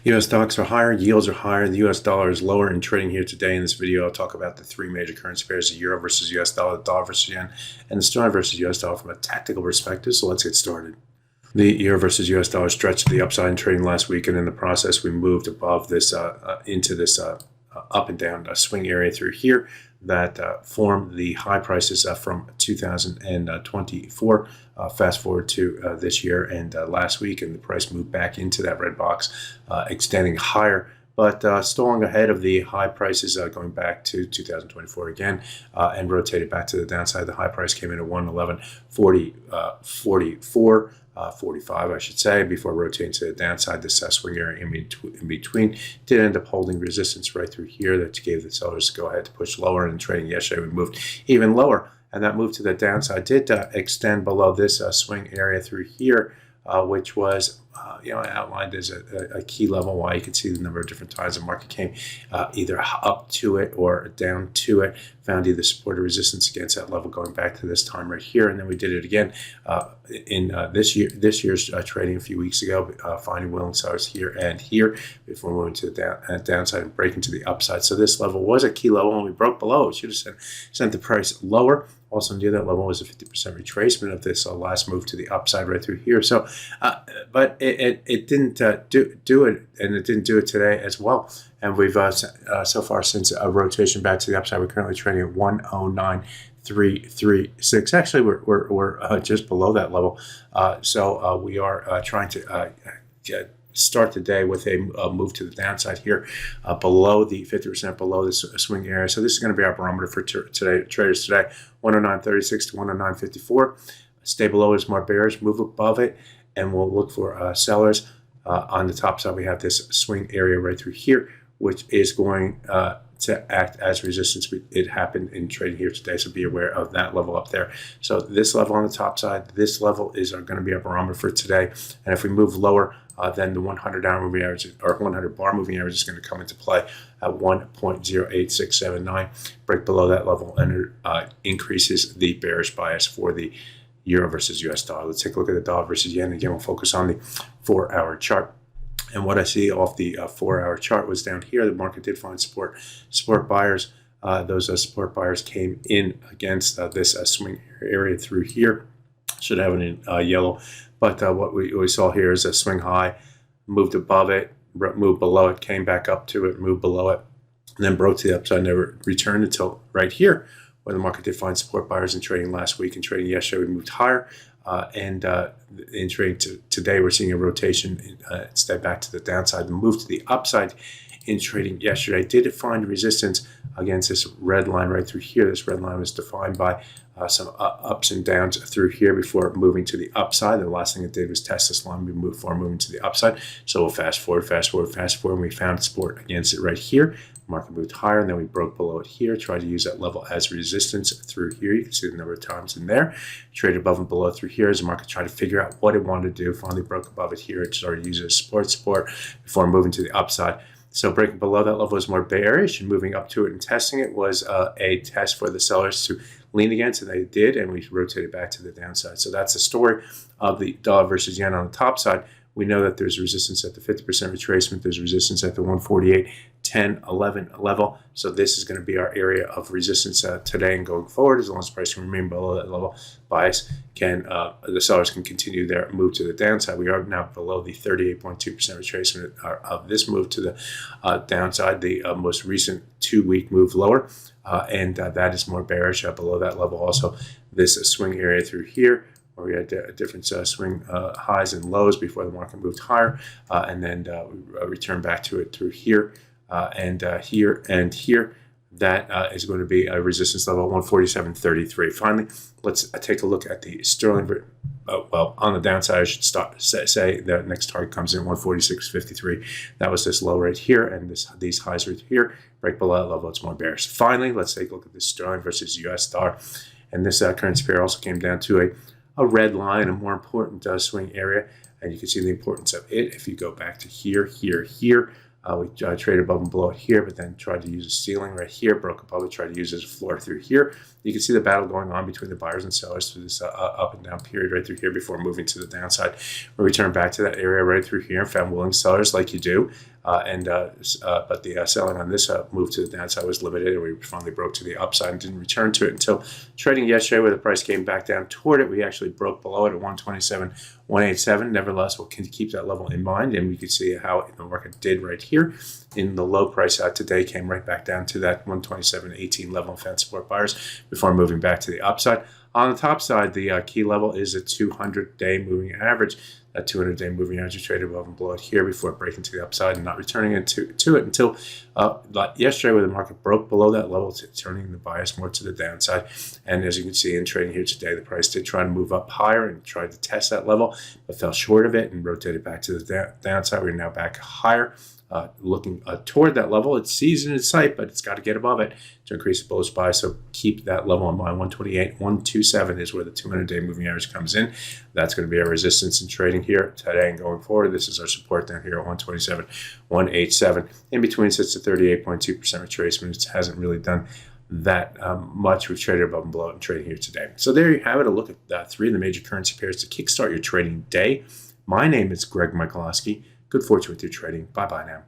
U.S. stocks are higher, yields are higher, the U.S. dollar is lower in trading here today. In this video, I'll talk about the three major currency pairs, the euro versus U.S. dollar, the dollar versus yen, and the sterling versus U.S. dollar from a tactical perspective. So let's get started. The euro versus U.S. dollar stretched to the upside in trading last week, and in the process, we moved above this into this up and down swing area through here that formed the high prices from 2024. Fast forward to this year and last week, and the price moved back into that red box, extending higher, but stalling ahead of the high prices going back to 2024 again, and rotated back to the downside. The high price came in at 111.44. 45, I should say, before rotating to the downside. This swing area in between did end up holding resistance right through here that gave the sellers to go ahead to push lower. And trading yesterday, we moved even lower, and that move to the downside did extend below this swing area through here, which was outlined as a key level. Why you can see the number of different times the market came either up to it or down to it, found either support or resistance against that level going back to this time right here, and then we did it again in this year's trading a few weeks ago, finding willing sellers here and here before moving to the downside and breaking to the upside. So this level was a key level, and we broke below. We should have sent the price lower. Also near that level was a 50% retracement of this last move to the upside right through here. So, but it didn't do it, and it didn't do it today as well. And we've so far since a rotation back to the upside, we're currently trading at 109.336. Actually, we're just below that level. So we are trying to start the day with a move to the downside here, below the 50% below this swing area. So this is going to be our barometer for traders today: 109.36 to 109.54. Stay below is more bearish. Move above it, and we'll look for sellers. On the top side, we have this swing area right through here, which is going to act as resistance. It happened in trading here today, so be aware of that level up there. So this level on the top side, this level is going to be our barometer for today. And if we move lower, then the 100 hour moving average or 100 bar moving average is going to come into play at 1.08679. Break below that level, and increases the bearish bias for the euro versus US dollar. Let's take a look at the dollar versus yen. Again, we'll focus on the 4-hour chart. And what I see off the 4-hour chart was down here. The market did find support buyers. Those support buyers came in against this swing area through here. Should have it in yellow. But what we saw here is a swing high, moved above it, moved below it, came back up to it, moved below it, and then broke to the upside, never returned until right here, where the market did find support buyers in trading last week. And trading yesterday, we moved higher. And in trading today, we're seeing a rotation step back to the downside and move to the upside. In trading yesterday, did it find resistance against this red line right through here? This red line was defined by some ups and downs through here before moving to the upside. The last thing it did was test this line. We moved forward, moving to the upside. So we'll fast forward, and we found support against it right here. Market moved higher, and then we broke below it here. Tried to use that level as resistance through here. You can see the number of times in there. Traded above and below through here as the market tried to figure out what it wanted to do. Finally broke above it here. It started using a support before moving to the upside. So breaking below that level was more bearish, and moving up to it and testing it was a test for the sellers to lean against, and they did, and we rotated back to the downside. So that's the story of the dollar versus yen. On the top side, we know that there's resistance at the 50% retracement. There's resistance at the 148.10.11 level. So this is going to be our area of resistance today and going forward. As long as the price can remain below that level, bias can the sellers can continue their move to the downside. We are now below the 38.2% retracement of this move to the downside, the most recent 2-week move lower, and that is more bearish below that level. Also, this swing area through here, where we had different swing highs and lows before the market moved higher, and then we returned back to it through here, and here and here. That is going to be a resistance level at 147.33. Finally, let's take a look at the sterling. Well, on the downside, I should say the next target comes in 146.53. That was this low right here, and these highs right here. Break below that level, it's more bearish. Finally, let's take a look at the sterling versus US dollar. And this currency pair also came down to a red line, a more important swing area, and you can see the importance of it if you go back to here. We traded above and below it here, but then tried to use a ceiling right here, broke above it, tried to use it as a floor through here. You can see the battle going on between the buyers and sellers through this up and down period right through here before moving to the downside. We returned back to that area right through here and found willing sellers like you do. But the selling on this move to the downside was limited, and we finally broke to the upside and didn't return to it until trading yesterday, where the price came back down toward it. We actually broke below it at 127.187. Nevertheless, we'll keep that level in mind, and we can see how the market did right here. In the low price today, came right back down to that 127.18 level and found support buyers before moving back to the upside. On the top side, the key level is a 200-day moving average. That 200-day moving average traded above and below it here before breaking to the upside and not returning to it until yesterday, where the market broke below that level, turning the bias more to the downside. And as you can see in trading here today, the price did try to move up higher and tried to test that level, but fell short of it and rotated back to the downside. We're now back higher. Looking toward that level. It's season in sight, but it's got to get above it to increase the bullish buy. So keep that level in mind. 128.127 is where the 200-day moving average comes in. That's going to be our resistance in trading here today and going forward. This is our support down here at 127.187. In between sits a 38.2% retracement. It hasn't really done that much. We've traded above and below it in trading here today. So there you have it. A look at three of the major currency pairs to kickstart your trading day. My name is Greg Michalowski. Good fortune with your trading. Bye-bye now.